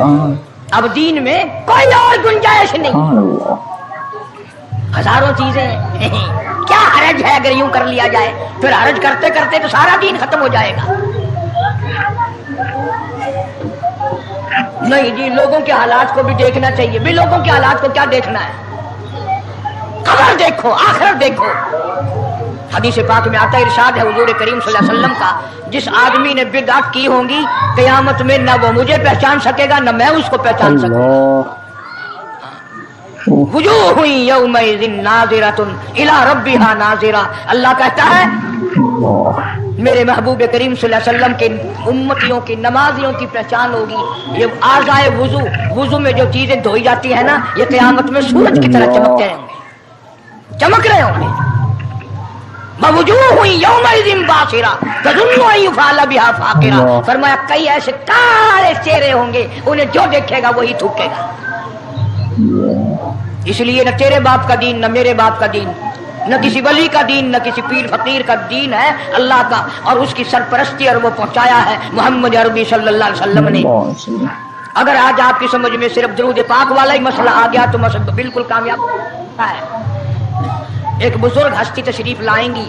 اب دین میں کوئی اور گنجائش نہیں، ہزاروں چیزیں ہیں، کیا حرج ہے اگر یوں کر لیا جائے؟ پھر حرج کرتے کرتے تو سارا دین ختم ہو جائے گا۔ نہیں جی، لوگوں کے حالات کو بھی دیکھنا چاہیے۔ بھی لوگوں کے حالات کو کیا دیکھنا ہے؟ قبر دیکھو، آخرت دیکھو۔ حدیث پاک میں آتا ہے، ارشاد ہے حضور کریم صلی اللہ علیہ وسلم کا، جس آدمی نے بدعت کی ہوں گی قیامت میں نہ وہ مجھے پہچان سکے گا نہ میں اس کو پہچان سکوں گا۔ وجوہ یومئذ ناظرۃ الی ربھا ناظرہ، اللہ کہتا ہے میرے محبوب کریم صلی اللہ علیہ وسلم کے امتیوں کی نمازیوں کی پہچان ہوگی۔ یہ اعضائے وضو میں جو چیزیں دھوئی جاتی ہیں نا، یہ قیامت میں سورج کی طرح چمکتے رہیں گے، چمک رہے ہوں گے۔ وجوہ یومئذ باسرہ تظن ان یفعل بها فاقرہ، فرمایا کئی ایسے کالے چہرے ہوں گے، انہیں جو دیکھے گا وہی تھوکے گا۔ اس لیے نہ تیرے باپ کا دین، نہ میرے باپ کا دین، نہ کسی ولی کا دین، نہ کسی پیر فقیر کا دین ہے، اللہ کا، اور اس کی سرپرستی اور وہ پہنچایا ہے محمد عربی صلی اللہ علیہ وسلم نے۔ اگر آج آپ کی سمجھ میں صرف درود پاک والا ہی مسئلہ آ گیا تو مسئلہ بالکل کامیاب ہے۔ ایک بزرگ ہستی تشریف لائیں گی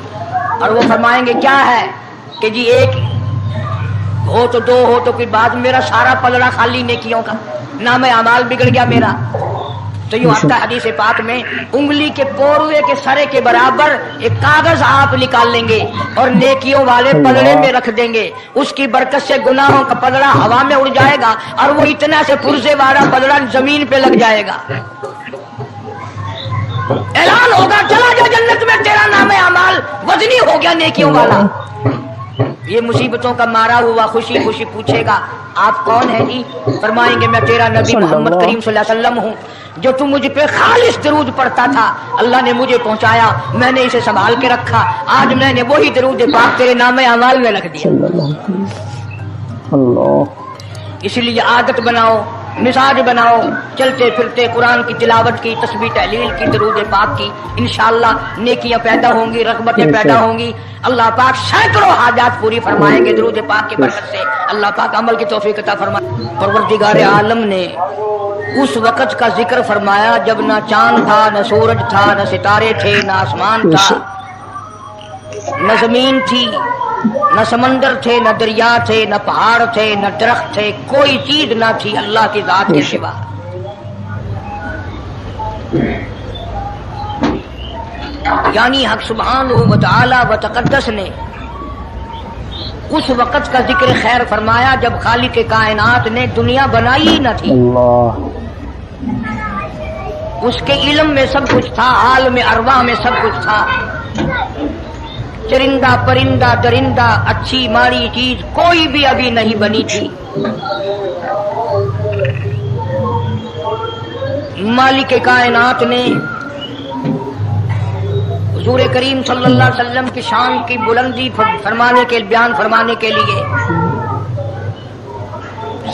اور وہ فرمائیں گے کیا ہے کہ جی ایک ہو تو دو ہو تو کوئی بات، میرا سارا پلڑا خالی نیکیوں کا، نام اعمال بگڑ گیا میرا۔ تو یوں آتا ہے حدیث پاک میں، انگلی کے پوروے کے سرے کے برابر ایک کاغذ آپ نکال لیں گے اور نیکیوں والے پلڑے میں رکھ دیں گے، اس کی برکت سے گناہوں کا پلڑا ہوا میں اڑ جائے گا اور وہ اتنا سے پرزے والا پلڑا زمین پہ لگ جائے گا۔ اعلان ہوگا چلا جا جنت میں، تیرا نام اعمال وزنی ہو گیا نیکیوں والا۔ یہ مصیبتوں کا مارا ہوا خوشی خوشی پوچھے گا آپ کون ہیں جی؟ فرمائیں گے میں تیرا نبی محمد کریم صلی اللہ علیہ وسلم ہوں، جو تم مجھ پہ خالص درود پڑھتا تھا، اللہ نے مجھے پہنچایا، میں نے اسے سنبھال کے رکھا، آج میں نے وہی درود پاک تیرے نام اعمال میں رکھ دیا۔ اس لیے عادت بناؤ، مزاج بناؤ، چلتے پھرتے قرآن کی تلاوت کی، تسبیح تحلیل کی، درود پاک کی، انشاءاللہ نیکیاں پیدا ہوں گی، رغبتیں پیدا ہوں گی، اللہ پاک سینکڑوں حاجات پوری فرمائیں گے درود پاک کی برکت سے۔ اللہ پاک عمل کی توفیق عطا فرمائے۔ پروردگار عالم نے اس وقت کا ذکر فرمایا جب نہ چاند تھا، نہ سورج تھا، نہ ستارے تھے، نہ آسمان تھا، نہ زمین تھی، نہ سمندر تھے، نہ دریا تھے، نہ پہاڑ تھے، نہ درخت تھے، کوئی چیز نہ تھی اللہ کی ذات کے سوا۔ یعنی حق سبحانہ و تعالی و تقدس نے اس وقت کا ذکر خیر فرمایا جب خالق کائنات نے دنیا بنائی ہی نہ تھی۔ اس کے علم میں سب کچھ تھا، عالم ارواح میں سب کچھ تھا، چرندہ پرندہ درندہ، اچھی ماڑی چیز کوئی بھی ابھی نہیں بنی تھی۔ مالک کائنات نے حضور کریم صلی اللہ علیہ وسلم کی شان کی بلندی فرمانے کے بیان فرمانے کے لیے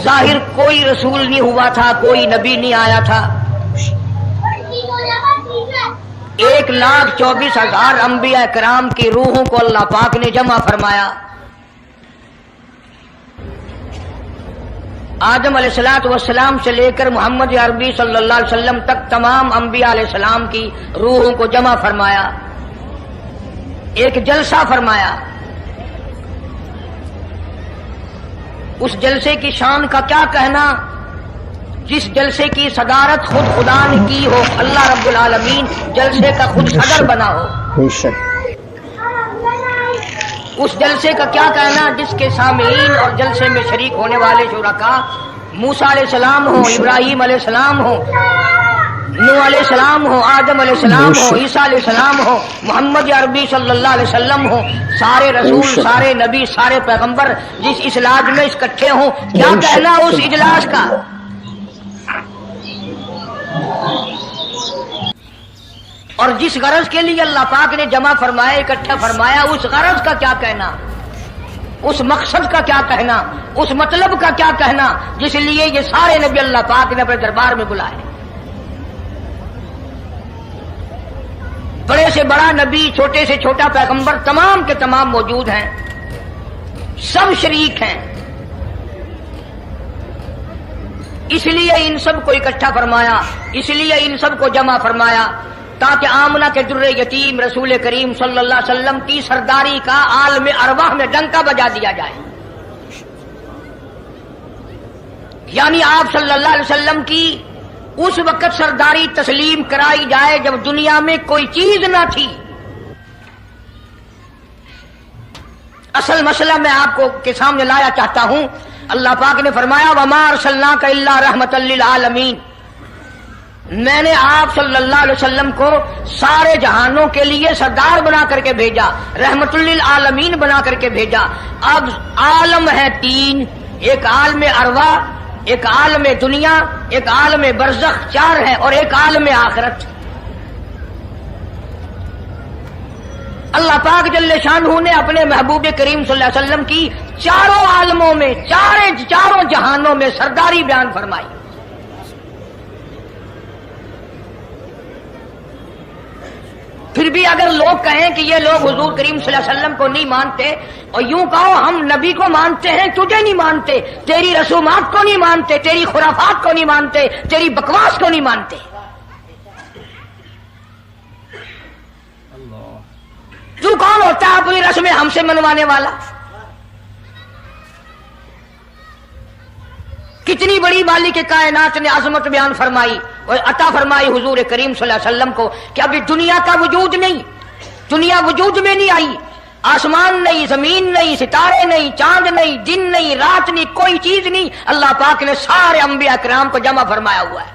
ظاہر کوئی رسول نہیں ہوا تھا، کوئی نبی نہیں آیا تھا، 1,24,000 انبیاء کرام کی روحوں کو اللہ پاک نے جمع فرمایا۔ آدم علیہ السلام سے لے کر محمد عربی صلی اللہ علیہ وسلم تک تمام انبیاء علیہ السلام کی روحوں کو جمع فرمایا، ایک جلسہ فرمایا۔ اس جلسے کی شان کا کیا کہنا، جس جلسے کی صدارت خود خدا نے کی ہو، اللہ رب العالمین جلسے کا خود صدر بنا ہو۔ اس جلسے کا کیا کہنا جس کے سامعین اور جلسے میں شریک ہونے والے شرکاء موسیٰ علیہ السلام ہو، ابراہیم علیہ السلام ہو، نوح علیہ السلام ہو، آدم علیہ السلام ہو، عیسیٰ علیہ السلام ہو، محمد عربی صلی اللہ علیہ وسلم ہو، سارے رسول، سارے نبی، سارے پیغمبر جس اجلاس میں اکٹھے ہوں، کیا کہنا اس اجلاس کا؟ اور جس غرض کے لیے اللہ پاک نے جمع فرمایا، اکٹھا فرمایا، اس غرض کا کیا کہنا، اس مقصد کا کیا کہنا، اس مطلب کا کیا کہنا جس لیے یہ سارے نبی اللہ پاک نے اپنے دربار میں بلائے۔ بڑے سے بڑا نبی، چھوٹے سے چھوٹا پیغمبر، تمام کے تمام موجود ہیں، سب شریک ہیں۔ اس لیے ان سب کو اکٹھا فرمایا، اس لیے ان سب کو جمع فرمایا تاکہ آمنہ کے در یتیم رسول کریم صلی اللہ علیہ وسلم کی سرداری کا عالم ارواح میں ڈنکا بجا دیا جائے، یعنی آپ صلی اللہ علیہ وسلم کی اس وقت سرداری تسلیم کرائی جائے جب دنیا میں کوئی چیز نہ تھی۔ اصل مسئلہ میں آپ کو کے سامنے لایا چاہتا ہوں، اللہ پاک نے فرمایا وَمَا أَرْسَلْنَاكَ إِلَّا رَحْمَةً لِّلْعَالَمِينَ، میں نے آپ صلی اللہ علیہ وسلم کو سارے جہانوں کے لیے سردار بنا کر کے بھیجا، رحمت للعالمین بنا کر کے بھیجا۔ اب عالم ہے تین، ایک عالم ارواح، ایک عالم دنیا، ایک عالم برزخ، چار ہے، اور ایک عالم آخرت۔ اللہ پاک جل شانہ نے اپنے محبوب کریم صلی اللہ علیہ وسلم کی چاروں عالموں میں، چاروں جہانوں میں سرداری بیان فرمائی۔ پھر بھی اگر لوگ کہیں کہ یہ لوگ حضور کریم صلی اللہ علیہ وسلم کو نہیں مانتے، اور یوں کہو ہم نبی کو مانتے ہیں تجھے نہیں مانتے، تیری رسومات کو نہیں مانتے، تیری خرافات کو نہیں مانتے، تیری بکواس کو نہیں مانتے، تو کون ہوتا ہے اپنی رسمیں ہم سے منوانے والا؟ کتنی بڑی مالک کائنات نے عظمت بیان فرمائی اور عطا فرمائی حضور کریم صلی اللہ علیہ وسلم کو کہ ابھی دنیا کا وجود نہیں، دنیا وجود میں نہیں آئی، آسمان نہیں، زمین نہیں، ستارے نہیں، چاند نہیں، دن نہیں، رات نہیں، کوئی چیز نہیں، اللہ پاک نے سارے انبیاء کرام کو جمع فرمایا ہوا ہے۔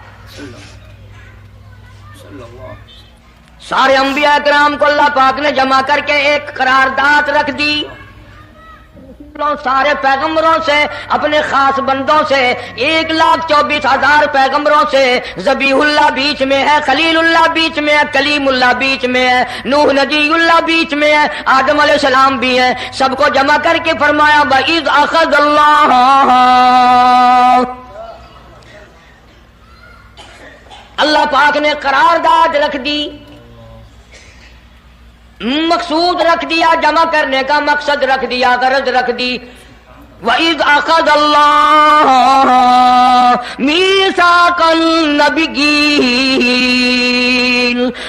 سارے انبیاء کرام کو اللہ پاک نے جمع کر کے ایک قرارداد رکھ دی، سارے پیغمبروں سے، اپنے خاص بندوں سے، 1,24,000 پیغمبروں سے، ذبیح اللہ بیچ میں ہے، خلیل اللہ بیچ میں ہے، کلیم اللہ بیچ میں ہے، نوح نجی اللہ بیچ میں ہے، آدم علیہ السلام بھی ہے، سب کو جمع کر کے فرمایا وَإِذْ أَخَذَ اللَّهُ، اللہ پاک نے قرارداد رکھ دی، مقصود رکھ دیا، جمع کرنے کا مقصد رکھ دیا، غرض رکھ دی۔ وَإِذْ أَخَذَ اللَّهُ مِيثَاقَ النَّبِيِّينَ،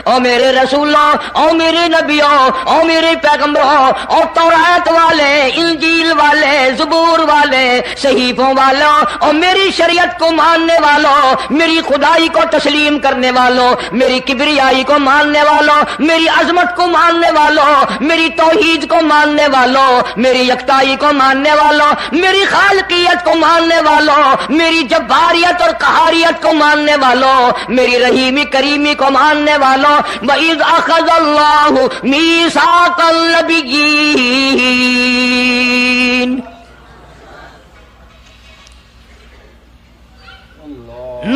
او میرے رسولوں، او میرے نبیوں، او میرے پیغمبروں، او تورات والے، انجیل والے، زبور والے، صحیفوں والوں، او میری شریعت کو ماننے والوں، میری خدائی کو تسلیم کرنے والوں، میری کبریائی کو ماننے والوں، میری عظمت کو ماننے والوں، میری توحید کو ماننے والوں، میری یکتائی کو ماننے والوں، میری خالقیت کو ماننے والوں، میری جباریت اور قہاریت کو ماننے والوں، میری رحیمی کریمی کو ماننے والوں، وَإِذْ أَخَذَ اللَّهُ مِيثَاقَ النَّبِيِّينَ،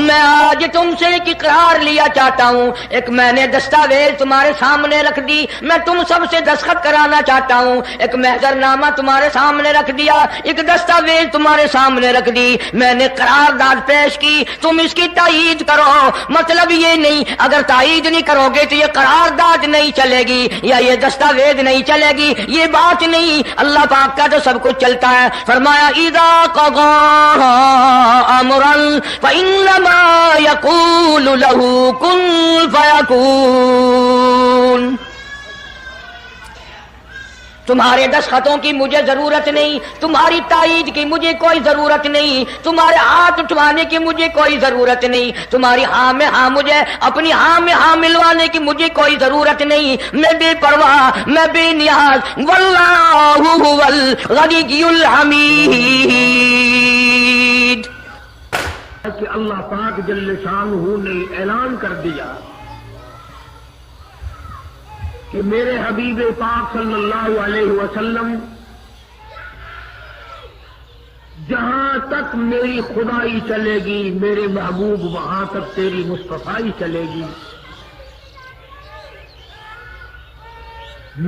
میں آج تم سے ایک اقرار لیا چاہتا ہوں، ایک میں نے دستاویز تمہارے سامنے رکھ دی، میں تم سب سے دستخط کرانا چاہتا ہوں، ایک محضر نامہ تمہارے سامنے رکھ دیا، ایک دستاویز تمہارے سامنے رکھ دی، میں نے قرارداد پیش کی، تم اس کی تائید کرو۔ مطلب یہ نہیں اگر تائید نہیں کرو گے تو یہ قرارداد نہیں چلے گی یا یہ دستاویز نہیں چلے گی، یہ بات نہیں، اللہ پاک کا تو سب کچھ چلتا ہے۔ فرمایا اذا قضى امرا فإن ما يقول له كن فيكون، تمہارے دستخطوں کی مجھے ضرورت نہیں، تمہاری تائید کی مجھے کوئی ضرورت نہیں، تمہارے ہاتھ اٹھوانے کی مجھے کوئی ضرورت نہیں، تمہاری ہاں میں ہاں مجھے اپنی ہاں میں ہاں ملوانے کی مجھے کوئی ضرورت نہیں، میں بے پرواہ، میں بے نیاز، واللہ هو الغنی الحمید، کہ اللہ پاک جل شانہ نے اعلان کر دیا کہ میرے حبیب پاک صلی اللہ علیہ وسلم جہاں تک میری خدائی چلے گی، میرے محبوب وہاں تک تیری مصطفائی چلے گی۔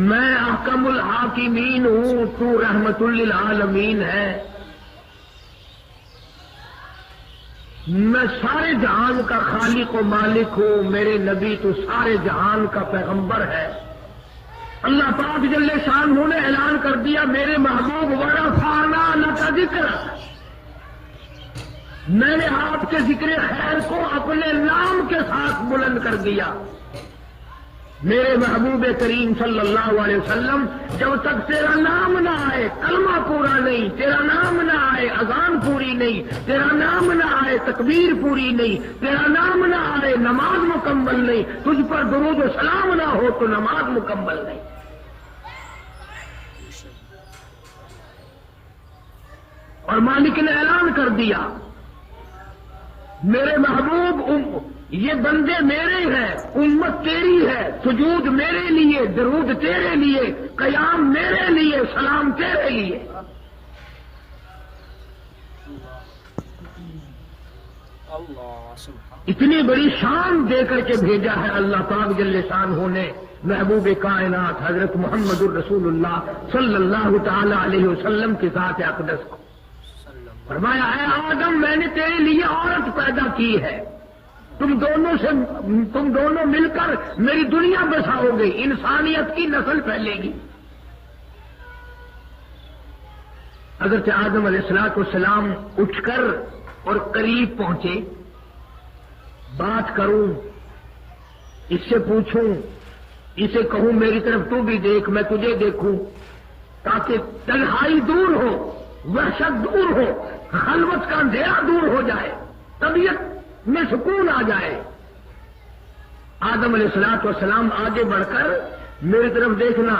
میں احکم الحاکمین ہوں، تو رحمت للعالمین ہے، میں سارے جہان کا خالق و مالک ہوں، میرے نبی تو سارے جہان کا پیغمبر ہے۔ اللہ پاک جل شانہ نے اعلان کر دیا میرے محبوب ورفعنا لک ذکرک، میں نے آپ کے ذکر خیر کو اپنے نام کے ساتھ بلند کر دیا۔ میرے محبوب کریم صلی اللہ علیہ وسلم جب تک تیرا نام نہ آئے کلمہ پورا نہیں، تیرا نام نہ آئے اذان پوری نہیں، تیرا نام نہ آئے تکبیر پوری نہیں، تیرا نام نہ آئے نماز مکمل نہیں، تجھ پر درود و سلام نہ ہو تو نماز مکمل نہیں۔ اور مالک نے اعلان کر دیا میرے محبوب یہ بندے میرے ہیں، امت تیری ہے، سجود میرے لیے، درود تیرے لیے، قیام میرے لیے، سلام تیرے لیے۔ اتنی بڑی شان دے کر کے بھیجا ہے اللہ پاک جل شانہ نے محبوب کائنات حضرت محمد الرسول اللہ صلی اللہ تعالی علیہ وسلم کی ذات اقدس کو۔ فرمایا اے آدم میں نے تیرے لیے عورت پیدا کی ہے، تم دونوں مل کر میری دنیا بساؤ گے، انسانیت کی نسل پھیلے گی۔ حضرت آدم علیہ السلام اٹھ کر اور قریب پہنچے، بات کروں، اس سے پوچھوں، اسے کہوں میری طرف تو بھی دیکھ میں تجھے دیکھوں، تاکہ تنہائی دور ہو، وحشت دور ہو، خلوت کا اندھیرا دور ہو جائے، طبیعت میں سکون آ جائے۔ آدم علیہ السلام آگے بڑھ کر میری طرف دیکھنا،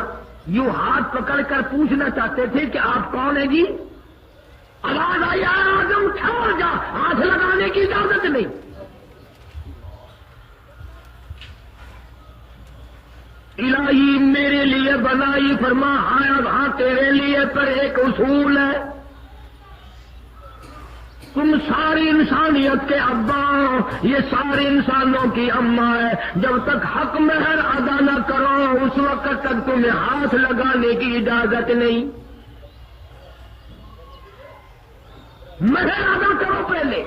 یوں ہاتھ پکڑ کر پوچھنا چاہتے تھے کہ آپ کون ہیں جی؟ آواز آئی آدم ٹھہر جا، ہاتھ لگانے کی اجازت نہیں۔ الہی میرے لیے بنائی، فرما ہاں تیرے لیے، پر ایک اصول ہے، تم ساری انسانیت کے ابا، یہ سارے انسانوں کی اماں ہے، جب تک حق مہر ادا نہ کرو اس وقت تک تمہیں ہاتھ لگانے کی اجازت نہیں۔ مہر ادا کرو پہلے۔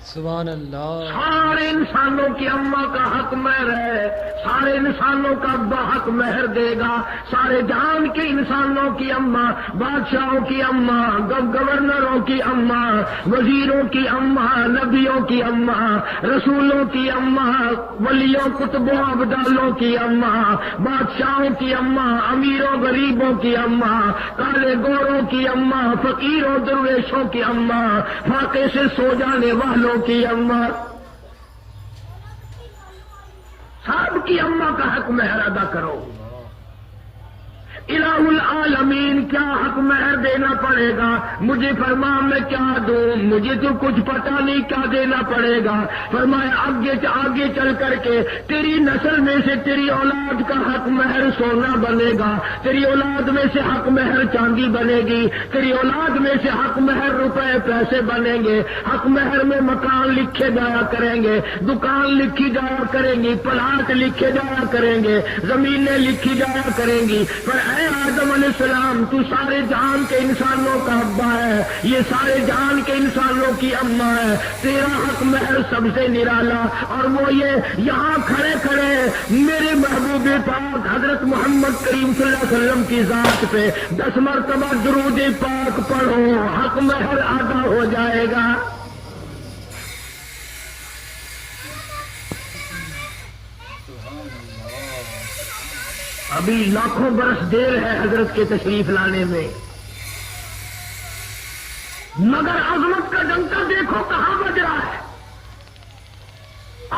سبحان اللہ۔ سارے انسانوں کی اماں کا حق مہر ہے، سارے انسانوں کا ابا حق مہر دے گا، سارے جہان کے انسانوں کی اماں، بادشاہوں کی اماں، گورنروں کی اماں، وزیروں کی اماں، نبیوں کی اماں، رسولوں کی اماں، ولیوں کتبوں ابدالوں کی اماں، بادشاہوں کی اماں، امیروں غریبوں کی اماں، کالے گوروں کی اماں، فقیروں درویشوں کی اماں، فاقے سے سو جانے والوں کی اماں، سب کی اماں کا حق مہر ادا کرو۔ الہ العالمین کیا حق مہر دینا پڑے گا؟ مجھے فرما میں کیا دوں؟ مجھے تو کچھ پتا نہیں کیا دینا پڑے گا۔ فرمایا آگے چل کر کے تیری نسل میں سے تیری اولاد کا حق مہر سونا بنے گا، تیری اولاد میں سے حق مہر چاندی بنے گی، تیری اولاد میں سے حق مہر روپے پیسے بنیں گے، حق مہر میں مکان لکھے جایا کریں گے، دکان لکھی جایا کریں گی، پلاٹ لکھے جایا کریں گے، زمینیں لکھی جایا کریں گی۔ پر اے آدم علیہ السلام تو سارے جہان کے انسانوں کا ابا ہے، یہ سارے جہان کے انسانوں کی اماں ہے، تیرا حق مہر سب سے نرالا، اور وہ یہ یہاں کھڑے کھڑے میرے محبوب پاک حضرت محمد کریم صلی اللہ علیہ وسلم کی ذات پہ 10 مرتبہ درود پاک پڑھو، حق مہر ادا ہو جائے گا۔ ابھی لاکھوں برس دیر ہے حضرت کے تشریف لانے میں، مگر عظمت کا ڈنکا دیکھو کہاں بج رہا ہے۔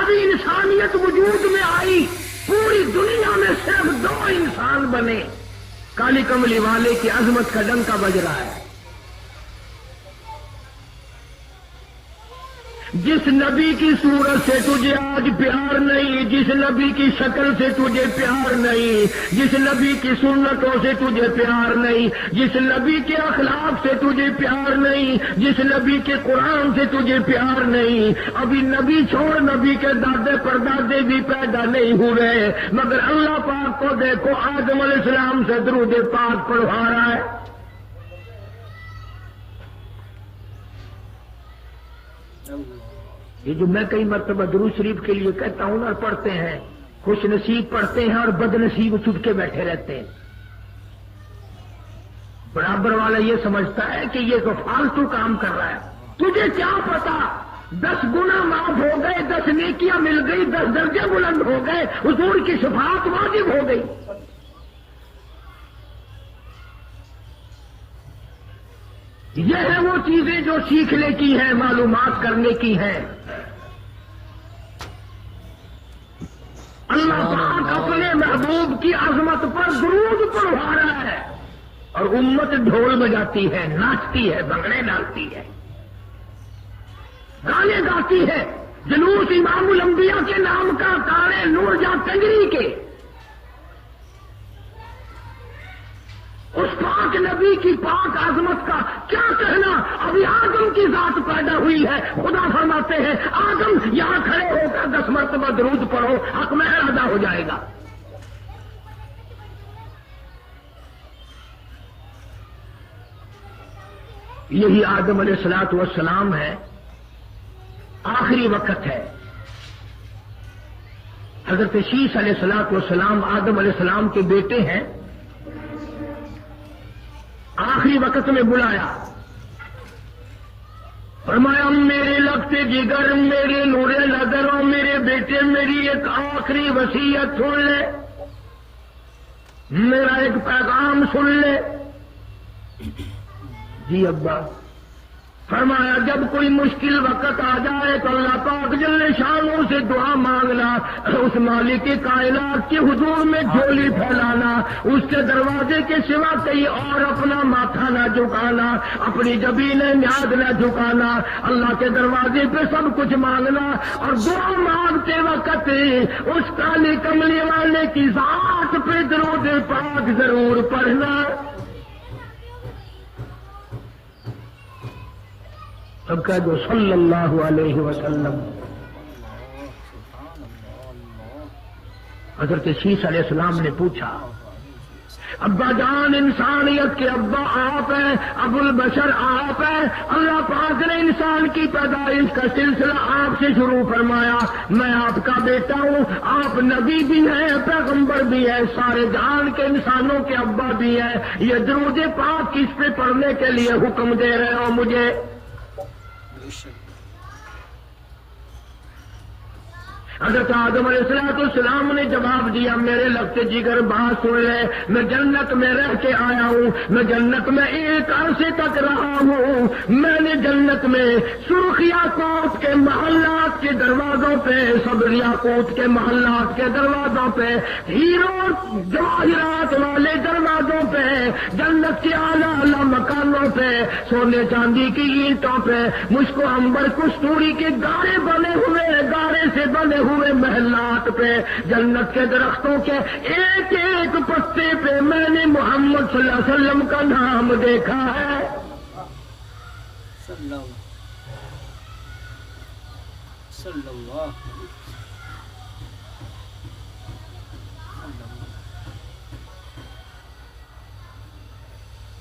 ابھی انسانیت وجود میں آئی، پوری دنیا میں صرف 2 انسان بنے، کالی کملی والے کی عظمت کا ڈنکا بج رہا ہے۔ جس نبی کی صورت سے تجھے آج پیار نہیں، جس نبی کی شکل سے تجھے پیار نہیں، جس نبی کی سنتوں سے تجھے پیار نہیں، جس نبی کے اخلاق سے تجھے پیار نہیں، جس نبی کے قرآن سے تجھے پیار نہیں، ابھی نبی چھوڑ نبی کے دادے پردادے بھی پیدا نہیں ہوئے، مگر اللہ پاک کو دیکھو آدم علیہ السلام سے درود پاک پڑھوا رہا ہے۔ یہ جو میں کئی مرتبہ درود شریف کے لیے کہتا ہوں اور پڑھتے ہیں، خوش نصیب پڑھتے ہیں اور بد نصیب چھپ کے بیٹھے رہتے ہیں۔ برابر والا یہ سمجھتا ہے کہ یہ تو فالتو کام کر رہا ہے، تجھے کیا پتا 10 گنا معاف ہو گئے، 10 نیکیاں مل گئی، 10 درجے بلند ہو گئے، حضور کی شفاعت واجب ہو گئی۔ یہ ہے وہ چیزیں جو سیکھنے کی ہیں، معلومات کرنے کی ہیں۔ اللہ پاک اپنے محبوب کی عظمت پر درود پڑھوا رہا ہے اور امت ڈھول بجاتی ہے، ناچتی ہے، بھنگڑے ڈالتی ہے، گانے گاتی ہے۔ جلوس امام الانبیاء کے نام کا، کارے نور جاں تنگری کے، اس پاک نبی کی پاک عظمت کا کیا کہنا۔ ابھی آدم کی ذات پیدا ہوئی ہے، خدا فرماتے ہیں آدم یہاں کھڑے ہو کر 10 مرتبہ درود پڑھو، حق مہر ادا ہو جائے گا۔ یہی آدم علیہ الصلوۃ والسلام ہے، آخری وقت ہے۔ حضرت شیش علیہ الصلوۃ والسلام آدم علیہ السلام کے بیٹے ہیں۔ آخری وقت میں بلایا، فرمایا میرے لگتے جگر، میرے نور نظروں، میرے بیٹے میری ایک آخری وصیت سن لے، میرا ایک پیغام سن لے۔ جی ابا۔ فرمایا جب کوئی مشکل وقت آ جائے تو اللہ پاک جل شانوں سے دعا مانگنا، اس مالک کائنات کے حضور میں جھولی پھیلانا، اس کے دروازے کے سوا کہیں اور اپنا ماتھا نہ جھکانا، اپنی جبین نیاز نہ جھکانا، اللہ کے دروازے پہ سب کچھ مانگنا، اور دعا مانگتے وقت اس کالی کملی والے کی ذات پہ درود پاک ضرور پڑھنا۔ سب کہہ دو صلی اللہ علیہ وسلم۔ حضرت شیش علیہ السلام نے پوچھا، ابا جان انسانیت کے ابا آپ ہیں، ابو البشر آپ ہیں، اللہ پاک نے انسان کی پیدائش کا سلسلہ آپ سے شروع فرمایا، میں آپ کا بیٹا ہوں، آپ نبی بھی ہیں، پیغمبر بھی ہیں، سارے جہان کے انسانوں کے ابا بھی ہیں، یہ درود پاک کس پہ پڑھنے کے لیے حکم دے رہے ہو مجھے؟ حضرت آدم علیہ السلام نے جواب دیا، میرے لگتے جگر بات سن لے، میں جنت میں رہ کے آیا ہوں، میں جنت میں ایک عرصے تک رہا ہوں، میں نے جنت میں سرخ یاقوت کے محلات کے دروازوں پہ، سبز یاقوت کے محلات کے دروازوں پہ، ہیروں جواہرات والے دروازوں پہ، جنت کے اعلیٰ اعلیٰ مکانوں پہ، سونے چاندی کی اینٹوں پہ، مشک و عنبر کستوری کے گارے بنے ہوئے، گارے سے بنے ہوئے محلات پہ، جنت کے درختوں کے ایک ایک پتے پہ میں نے محمد صلی اللہ علیہ وسلم کا نام دیکھا ہے۔ صلی اللہ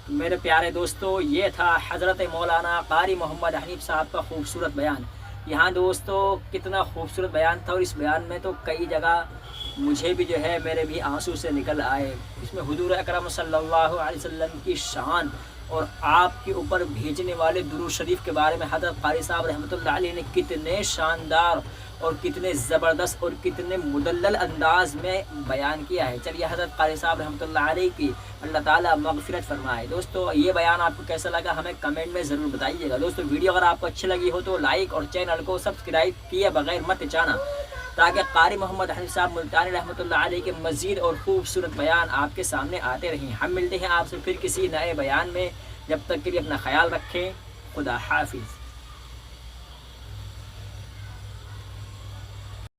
میرے پیارے دوستو، یہ تھا حضرت مولانا قاری محمد حنیف صاحب کا خوبصورت بیان۔ یہاں دوستو کتنا خوبصورت بیان تھا، اور اس بیان میں تو کئی جگہ مجھے بھی جو ہے میرے بھی آنسو سے نکل آئے۔ اس میں حضور اکرم صلی اللہ علیہ وسلم کی شان اور آپ کے اوپر بھیجنے والے درود شریف کے بارے میں حضرت قاری صاحب رحمۃ اللہ علیہ نے کتنے شاندار اور کتنے زبردست اور کتنے مدلل انداز میں بیان کیا ہے۔ چلیے حضرت قاری صاحب رحمۃ اللہ علیہ کی اللہ تعالیٰ مغفرت فرمائے۔ دوستو یہ بیان آپ کو کیسا لگا ہمیں کمنٹ میں ضرور بتائیے گا۔ دوستو ویڈیو اگر آپ کو اچھی لگی ہو تو لائک اور چینل کو سبسکرائب کیے بغیر مت جانا، تاکہ قاری محمد حنیف صاحب ملتانی رحمۃ اللہ علیہ کے مزید اور خوبصورت بیان آپ کے سامنے آتے رہیں۔ ہم ملتے ہیں آپ سے پھر کسی نئے بیان میں، جب تک کے لیے اپنا خیال رکھیں۔ خدا حافظ۔